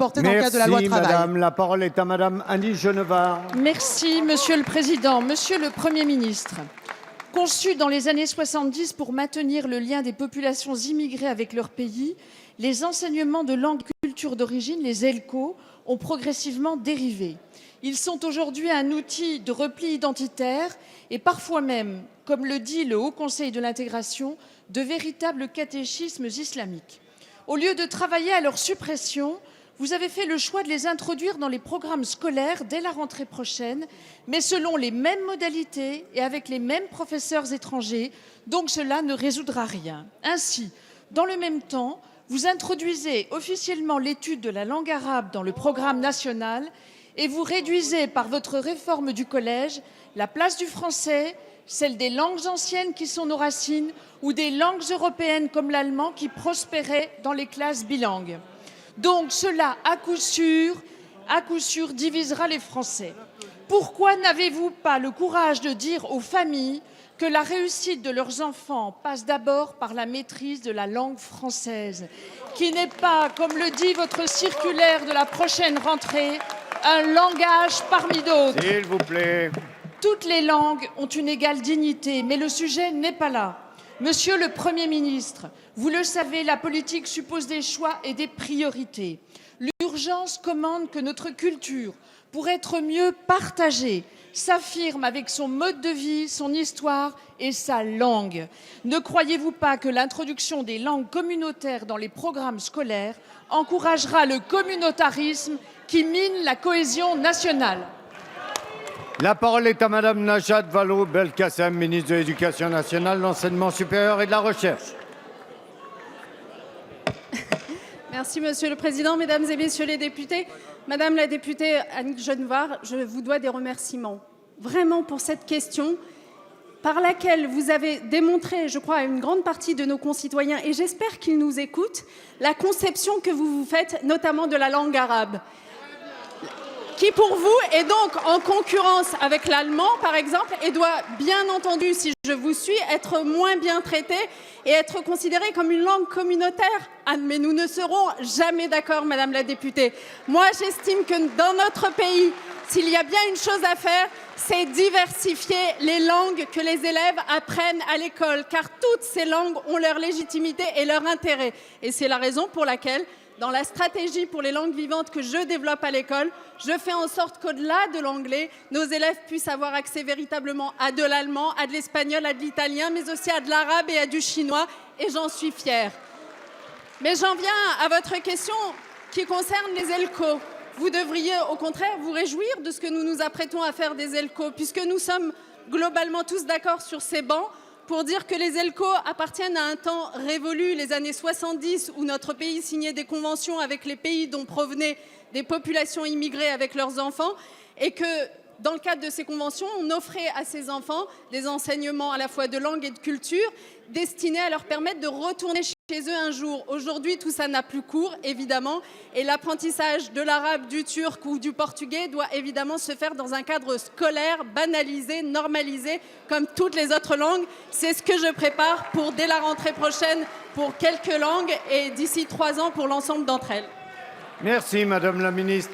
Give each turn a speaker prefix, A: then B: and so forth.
A: apporter dans le cadre de la loi
B: Merci,
A: travail.
B: madame. La parole est à madame Annie Genevard.
C: Merci, Monsieur le Président. Monsieur le Premier ministre, conçus dans les années 70 pour maintenir le lien des populations immigrées avec leur pays, les enseignements de langue et culture d'origine, les ELCO, ont progressivement dérivé. Ils sont aujourd'hui un outil de repli identitaire et parfois même, comme le dit le Haut Conseil de l'intégration, de véritables catéchismes islamiques. Au lieu de travailler à leur suppression, vous avez fait le choix de les introduire dans les programmes scolaires dès la rentrée prochaine, mais selon les mêmes modalités et avec les mêmes professeurs étrangers, donc cela ne résoudra rien. Ainsi, dans le même temps, vous introduisez officiellement l'étude de la langue arabe dans le programme national et vous réduisez par votre réforme du collège la place du français, celle des langues anciennes qui sont nos racines ou des langues européennes comme l'allemand qui prospéraient dans les classes bilingues. Donc cela, à coup sûr, divisera les Français. Pourquoi n'avez-vous pas le courage de dire aux familles que la réussite de leurs enfants passe d'abord par la maîtrise de la langue française, qui n'est pas, comme le dit votre circulaire de la prochaine rentrée, un langage parmi d'autres.
B: S'il vous plaît.
C: Toutes les langues ont une égale dignité, mais le sujet n'est pas là. Monsieur le Premier ministre, vous le savez, la politique suppose des choix et des priorités. L'urgence commande que notre culture, pour être mieux partagée, s'affirme avec son mode de vie, son histoire et sa langue. Ne croyez-vous pas que l'introduction des langues communautaires dans les programmes scolaires encouragera le communautarisme qui mine la cohésion nationale ?
B: La parole est à madame Najat Vallaud-Belkacem, ministre de l'Éducation nationale, de l'Enseignement supérieur et de la Recherche.
D: Merci, Monsieur le Président, Mesdames et Messieurs les députés. Madame la députée Annie Genevard, je vous dois des remerciements, vraiment pour cette question par laquelle vous avez démontré, je crois, à une grande partie de nos concitoyens, et j'espère qu'ils nous écoutent, la conception que vous vous faites, notamment de la langue arabe, qui pour vous est donc en concurrence avec l'allemand, par exemple, et doit bien entendu, si je vous suis, être moins bien traité et être considérée comme une langue communautaire. Ah, mais nous ne serons jamais d'accord, Madame la députée. Moi, j'estime que dans notre pays, s'il y a bien une chose à faire, c'est diversifier les langues que les élèves apprennent à l'école, car toutes ces langues ont leur légitimité et leur intérêt. Et c'est la raison pour laquelle, dans la stratégie pour les langues vivantes que je développe à l'école, je fais en sorte qu'au-delà de l'anglais, nos élèves puissent avoir accès véritablement à de l'allemand, à de l'espagnol, à de l'italien, mais aussi à de l'arabe et à du chinois, et j'en suis fière. Mais j'en viens à votre question qui concerne les ELCO. Vous devriez au contraire vous réjouir de ce que nous nous apprêtons à faire des ELCO, puisque nous sommes globalement tous d'accord sur ces bancs pour dire que les ELCO appartiennent à un temps révolu, les années 70, où notre pays signait des conventions avec les pays dont provenaient des populations immigrées avec leurs enfants, et que dans le cadre de ces conventions, on offrait à ces enfants des enseignements à la fois de langue et de culture destinés à leur permettre de retourner chez eux un jour. Aujourd'hui, tout ça n'a plus cours, évidemment, et l'apprentissage de l'arabe, du turc ou du portugais doit évidemment se faire dans un cadre scolaire, banalisé, normalisé, comme toutes les autres langues. C'est ce que je prépare pour, dès la rentrée prochaine, pour quelques langues et d'ici 3 ans pour l'ensemble d'entre elles.
B: Merci, madame la ministre.